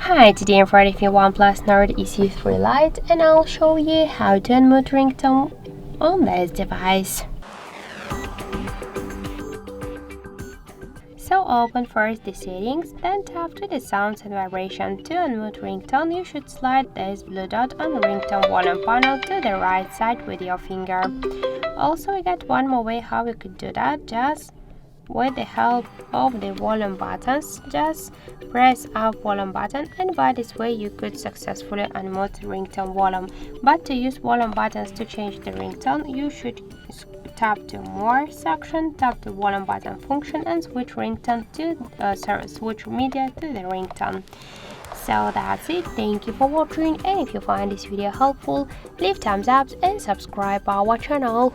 Hi, today I'm ready for OnePlus Nord CE Lite and I'll show you how to unmute ringtone on this device. So open first the settings, then tap to the sounds and vibration. To unmute ringtone, you should slide this blue dot on the ringtone volume panel to the right side with your finger. Also, we got one more way how we could do that, just with the help of the volume buttons. Just press up volume button, and by this way you could successfully unmute ringtone volume. But to use volume buttons to change the ringtone, you should tap to more section, tap the volume button function, and switch ringtone to switch media to the ringtone. So that's it. Thank you for watching, and if you find this video helpful, leave thumbs up and subscribe our channel.